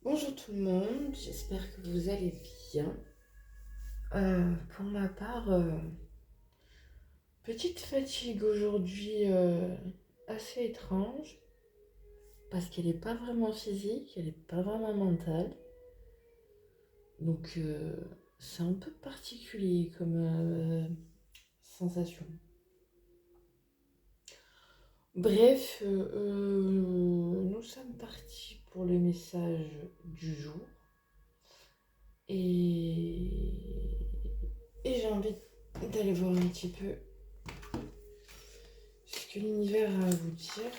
Bonjour tout le monde, j'espère que vous allez bien. Pour ma part, petite fatigue aujourd'hui assez étrange parce qu'elle n'est pas vraiment physique, elle n'est pas vraiment mentale. Donc c'est un peu particulier comme sensation. Bref, nous sommes partis pour le message du jour. Et, et j'ai envie d'aller voir un petit peu ce que l'univers a à vous dire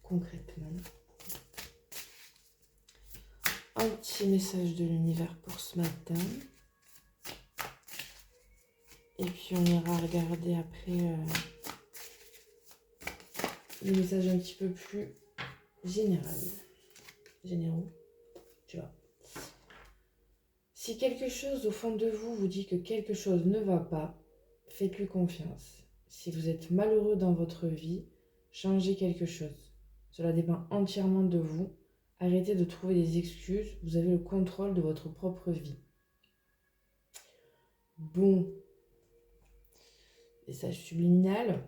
concrètement. Un petit message de l'univers pour ce matin. Et puis on ira regarder après les messages un petit peu plus généraux, tu vois. Si quelque chose au fond de vous vous dit que quelque chose ne va pas, faites-lui confiance. Si vous êtes malheureux dans votre vie, changez quelque chose. Cela dépend entièrement de vous. Arrêtez de trouver des excuses, vous avez le contrôle de votre propre vie. Bon, message subliminal.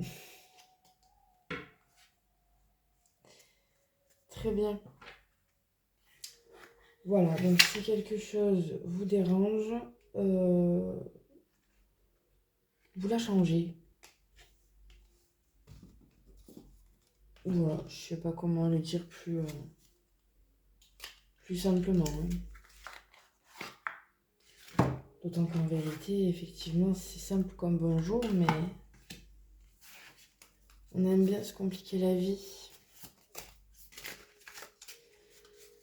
Très bien. Voilà, donc si quelque chose vous dérange, vous la changez. Voilà, je sais pas comment le dire plus simplement. D'autant qu'en vérité, effectivement, c'est simple comme bonjour, mais on aime bien se compliquer la vie.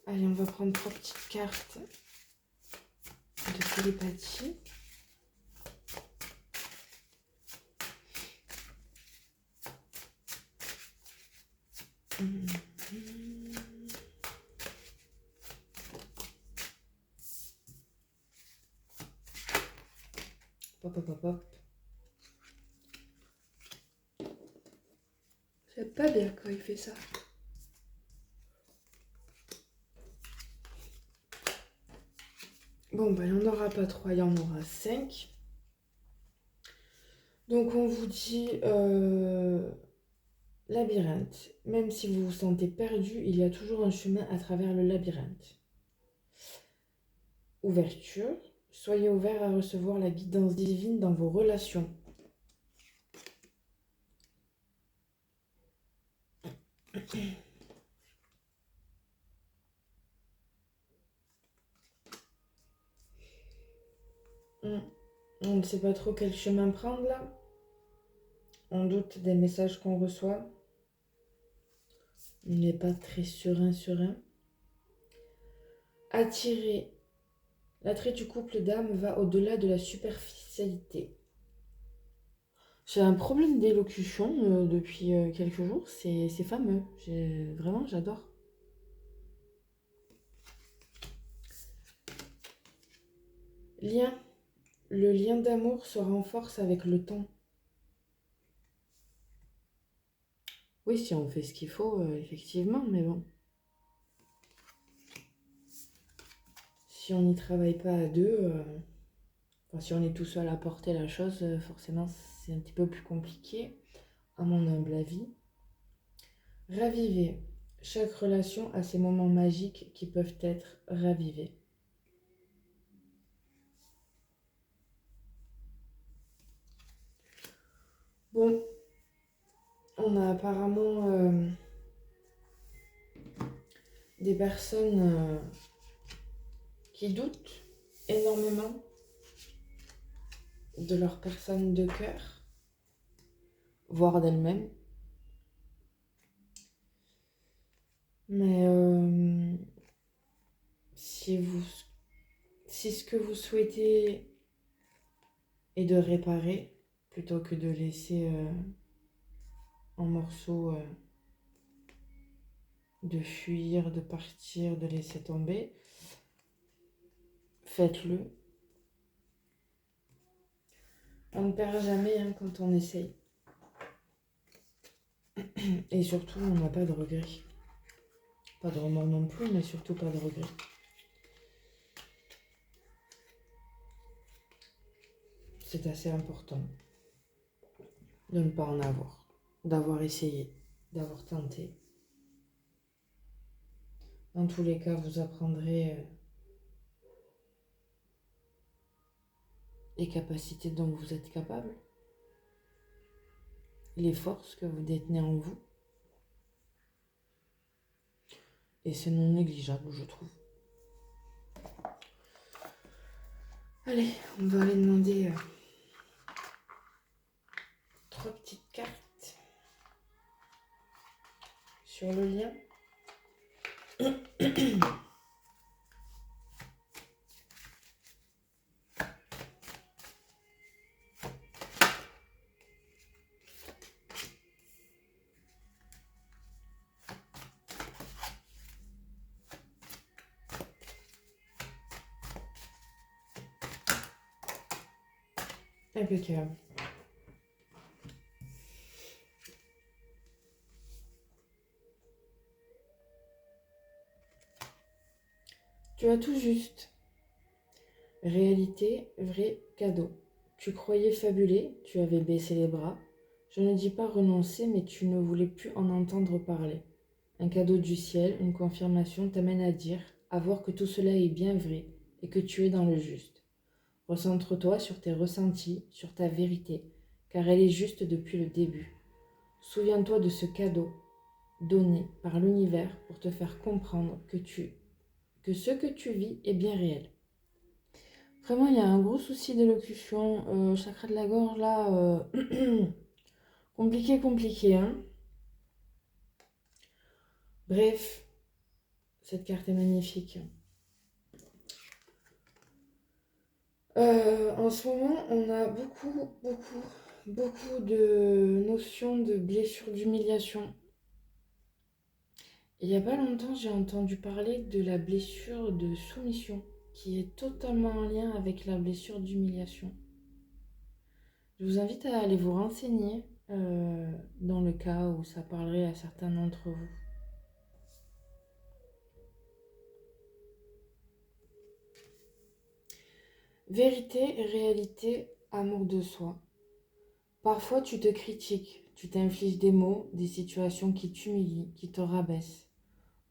Allez, on va prendre 3 petites cartes de télépathie. Hop, hop, hop, hop. C'est pas bien quand il fait ça. Bon, ben, il n'y en aura pas 3, il y en aura 5. Donc, on vous dit labyrinthe. Même si vous vous sentez perdu, il y a toujours un chemin à travers le labyrinthe. Ouverture. Soyez ouvert à recevoir la guidance divine dans vos relations. On ne sait pas trop quel chemin prendre là. On doute des messages qu'on reçoit. On n'est pas très serein. Attirer. L'attrait du couple d'âme va au-delà de la superficialité. J'ai un problème d'élocution depuis quelques jours. C'est fameux. Vraiment, j'adore. Lien. Le lien d'amour se renforce avec le temps. Oui, si on fait ce qu'il faut, effectivement, mais bon. Si on n'y travaille pas à deux, si on est tout seul à porter la chose, forcément, c'est un petit peu plus compliqué, à mon humble avis. Raviver. Chaque relation a ses moments magiques qui peuvent être ravivés. Bon, on a apparemment des personnes qui doutent énormément de leur personne de cœur, voire d'elles-mêmes. Mais si ce que vous souhaitez est de réparer, plutôt que de laisser en morceaux, de fuir, de partir, de laisser tomber, faites-le. On ne perd jamais quand on essaye. Et surtout, on n'a pas de regrets. Pas de remords non plus, mais surtout pas de regrets. C'est assez important de ne pas en avoir, d'avoir essayé, d'avoir tenté. Dans tous les cas, vous apprendrez les capacités dont vous êtes capable, les forces que vous détenez en vous. Et c'est non négligeable, je trouve. Allez, on va aller demander 3 petites cartes sur le lien. Impeccable. Tu as tout juste. Réalité, vrai cadeau. Tu croyais fabuler, tu avais baissé les bras. Je ne dis pas renoncer, mais tu ne voulais plus en entendre parler. Un cadeau du ciel, une confirmation t'amène à voir que tout cela est bien vrai et que tu es dans le juste. Recentre-toi sur tes ressentis, sur ta vérité, car elle est juste depuis le début. Souviens-toi de ce cadeau donné par l'univers pour te faire comprendre que ce que tu vis est bien réel. Vraiment, il y a un gros souci d'élocution, chakra de la gorge là, compliqué, hein. Bref, cette carte est magnifique. En ce moment, on a beaucoup de notions de blessures d'humiliation. Il n'y a pas longtemps, j'ai entendu parler de la blessure de soumission, qui est totalement en lien avec la blessure d'humiliation. Je vous invite à aller vous renseigner dans le cas où ça parlerait à certains d'entre vous. Vérité, réalité, amour de soi. Parfois tu te critiques, tu t'infliges des mots, des situations qui t'humilient, qui te rabaissent.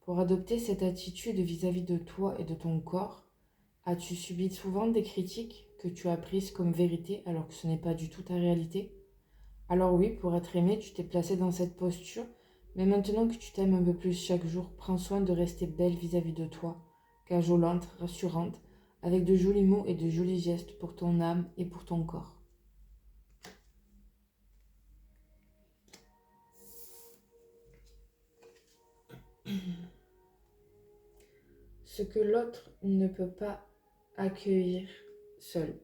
Pour adopter cette attitude vis-à-vis de toi et de ton corps, as-tu subi souvent des critiques que tu as prises comme vérité alors que ce n'est pas du tout ta réalité? Alors oui, pour être aimé, tu t'es placé dans cette posture, mais maintenant que tu t'aimes un peu plus chaque jour, prends soin de rester belle vis-à-vis de toi, cajolante, rassurante, avec de jolis mots et de jolis gestes pour ton âme et pour ton corps. Ce que l'autre ne peut pas accueillir seul.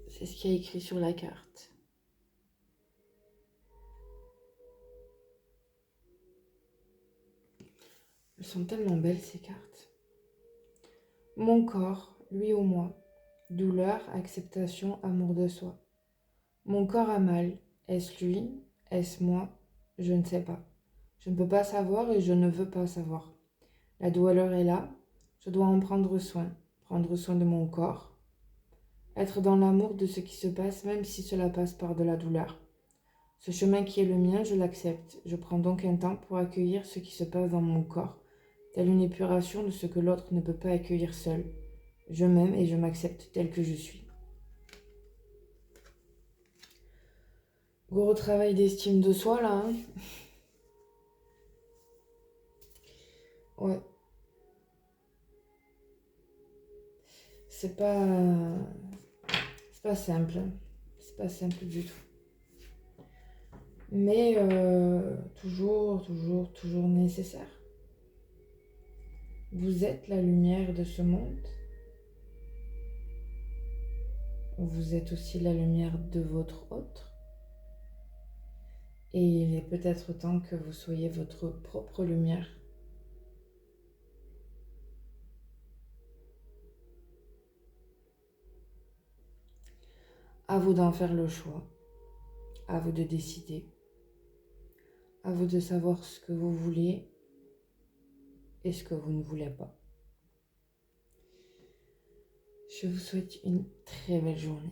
C'est ce qui est écrit sur la carte. Elles sont tellement belles ces cartes. Mon corps, lui ou moi. Douleur, acceptation, amour de soi. Mon corps a mal. Est-ce lui? Est-ce moi? Je ne sais pas. Je ne peux pas savoir et je ne veux pas savoir. La douleur est là. Je dois en prendre soin. Prendre soin de mon corps. Être dans l'amour de ce qui se passe, même si cela passe par de la douleur. Ce chemin qui est le mien, je l'accepte. Je prends donc un temps pour accueillir ce qui se passe dans mon corps, telle une épuration de ce que l'autre ne peut pas accueillir seul. Je m'aime et je m'accepte tel que je suis. Gros travail d'estime de soi là, hein. Ouais. C'est pas simple. C'est pas simple du tout. Mais toujours nécessaire. Vous êtes la lumière de ce monde. Vous êtes aussi la lumière de votre autre. Et il est peut-être temps que vous soyez votre propre lumière. À vous d'en faire le choix. À vous de décider. À vous de savoir ce que vous voulez et ce que vous ne voulez pas. Je vous souhaite une très belle journée.